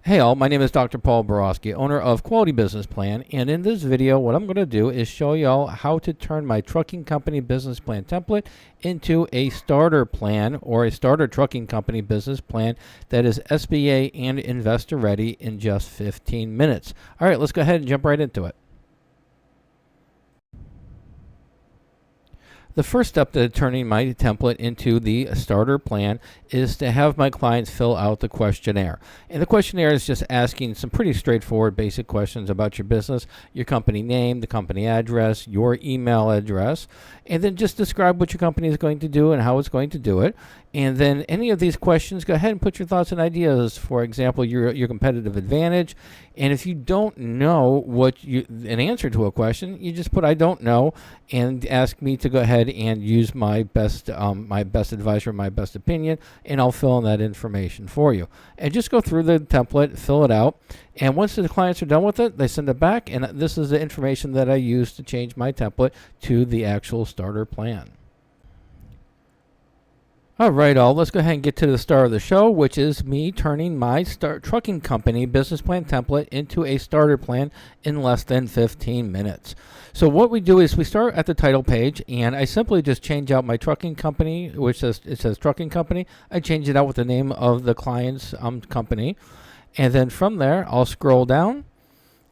Hey all, my name is Dr. Paul Borosky, owner of Quality Business Plan, and in this video what I'm going to do is show y'all how to turn my trucking company business plan template into a starter plan or a starter trucking company business plan that is SBA and investor ready in just 15 minutes. All right, let's go ahead and jump right into it. The first step to turning my template into the starter plan is to have my clients fill out the questionnaire. And the questionnaire is just asking some pretty straightforward basic questions about your business, your company name, the company address, your email address, and then just describe what your company is going to do and how it's going to do it. And then any of these questions, go ahead and put your thoughts and ideas. For example, your competitive advantage. And if you don't know an answer to a question, you just put "I don't know" and ask me to go ahead and use my best advice or my best opinion, and I'll fill in that information for you. And just go through the template, fill it out, and once the clients are done with it, they send it back. And this is the information that I use to change my template to the actual starter plan. All right, let's go ahead and get to the start of the show, which is me turning my trucking company business plan template into a starter plan in less than 15 minutes. So what we do is we start at the title page, and I simply just change out my trucking company, which says trucking company. I change it out with the name of the client's company, and then from there I'll scroll down,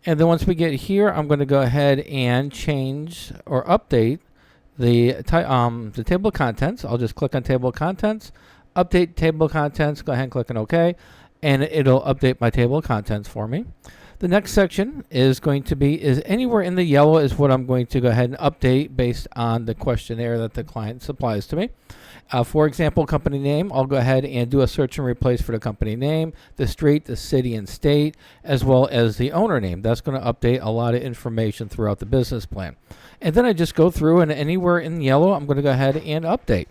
and then once we get here, I'm going to go ahead and change or update the table of contents. I'll just click on table of contents, update table of contents, go ahead and click on OK, and it'll update my table of contents for me. The next section is going to be anywhere in the yellow is what I'm going to go ahead and update based on the questionnaire that the client supplies to me. For example, company name, I'll go ahead and do a search and replace for the company name, the street, the city and state, as well as the owner name. That's going to update a lot of information throughout the business plan. And then I just go through, and anywhere in yellow, I'm going to go ahead and update.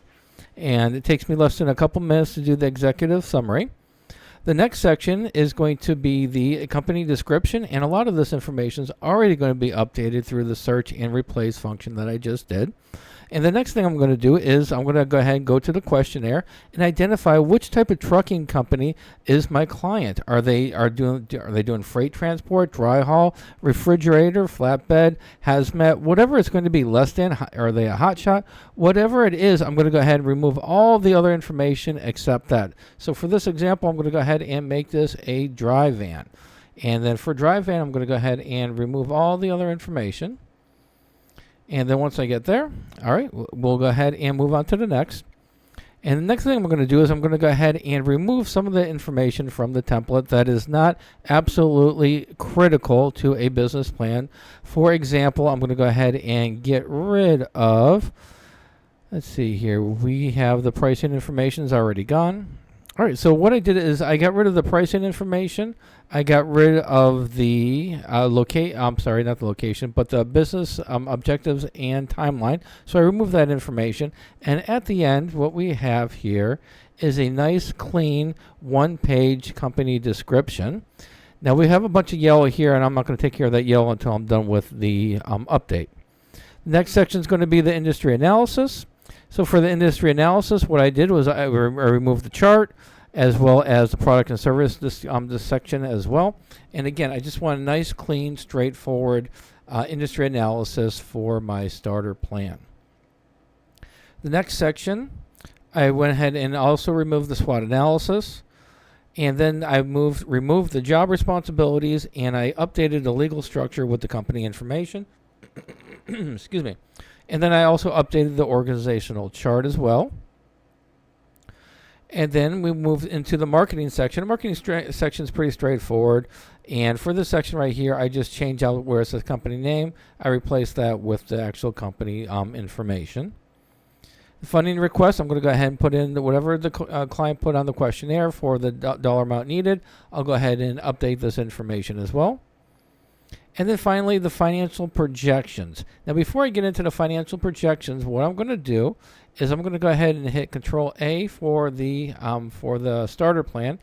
And it takes me less than a couple minutes to do the executive summary. The next section is going to be the company description, and a lot of this information is already going to be updated through the search and replace function that I just did. And the next thing I'm going to do is I'm going to go ahead and go to the questionnaire and identify which type of trucking company is my client. Are they doing freight transport, dry haul, refrigerator, flatbed, hazmat, whatever it's going to be, less than, are they a hot shot? Whatever it is, I'm going to go ahead and remove all the other information except that. So for this example, I'm going to go ahead and make this a dry van. And then for dry van, I'm going to go ahead and remove all the other information. And then once I get there, all right, we'll go ahead and move on to the next. And the next thing I'm going to do is I'm going to go ahead and remove some of the information from the template that is not absolutely critical to a business plan. For example, I'm going to go ahead and get rid of, let's see here, we have the pricing information is already gone. All right, so what I did is I got rid of the pricing information. I got rid of the not the location, but the business objectives and timeline. So I removed that information. And at the end, what we have here is a nice, clean, one-page company description. Now, we have a bunch of yellow here, and I'm not going to take care of that yellow until I'm done with the update. The next section is going to be the industry analysis. So for the industry analysis, what I did was I removed the chart as well as the product and service, this section as well. And again, I just want a nice, clean, straightforward industry analysis for my starter plan. The next section, I went ahead and also removed the SWOT analysis. And then I removed the job responsibilities, and I updated the legal structure with the company information. Excuse me. And then I also updated the organizational chart as well. And then we moved into the marketing section. The marketing section is pretty straightforward. And for this section right here, I just changed out where it says company name. I replaced that with the actual company information. The funding request, I'm going to go ahead and put in whatever the client put on the questionnaire for the dollar amount needed. I'll go ahead and update this information as well. And then finally, the financial projections. Now, before I get into the financial projections, what I'm going to do is I'm going to go ahead and hit Control A for the starter plan,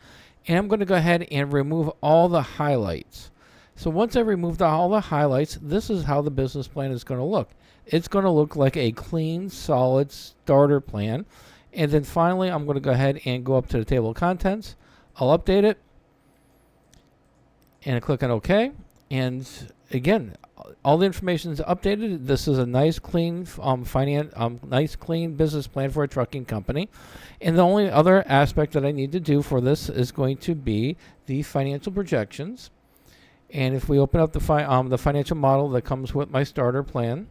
and I'm going to go ahead and remove all the highlights. So once I removed all the highlights, this is how the business plan is going to look. It's going to look like a clean, solid starter plan. And then finally, I'm going to go ahead and go up to the table of contents. I'll update it. and I click on OK. And again, all the information is updated. This is a nice, clean nice, clean business plan for a trucking company. And the only other aspect that I need to do for this is going to be the financial projections. And if we open up the financial model that comes with my starter plan,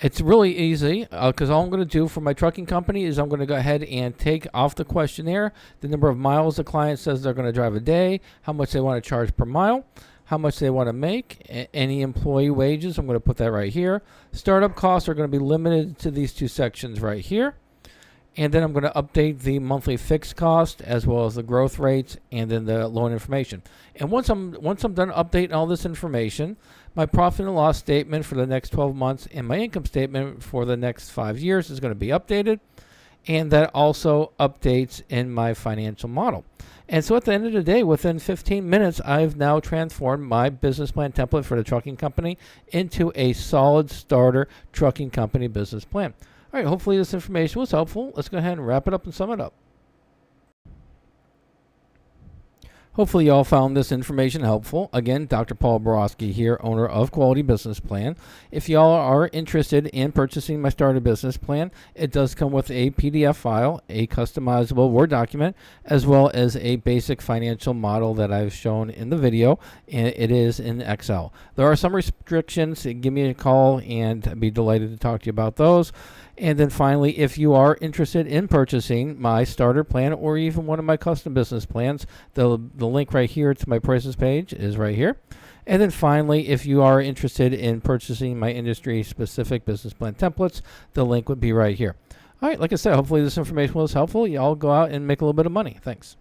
it's really easy because all I'm going to do for my trucking company is I'm going to go ahead and take off the questionnaire the number of miles the client says they're going to drive a day, how much they want to charge per mile, how much they want to make, any employee wages. I'm going to put that right here. Startup costs are going to be limited to these two sections right here. And then I'm going to update the monthly fixed cost as well as the growth rates and then the loan information. And once I'm done updating all this information, my profit and loss statement for the next 12 months and my income statement for the next 5 years is going to be updated. And that also updates in my financial model. And so at the end of the day, within 15 minutes, I've now transformed my business plan template for the trucking company into a solid starter trucking company business plan. All right, hopefully this information was helpful. Let's go ahead and wrap it up and sum it up. Hopefully you all found this information helpful. Again, Dr. Paul Borosky here, owner of Quality Business Plan. If y'all are interested in purchasing my starter business plan, it does come with a PDF file, a customizable Word document, as well as a basic financial model that I've shown in the video, and it is in Excel. There are some restrictions. Give me a call and I'd be delighted to talk to you about those. And then finally, if you are interested in purchasing my starter plan or even one of my custom business plans, the link right here to my prices page is right here. And then finally, if you are interested in purchasing my industry-specific business plan templates, the link would be right here. All right, like I said, hopefully this information was helpful. Y'all go out and make a little bit of money. Thanks.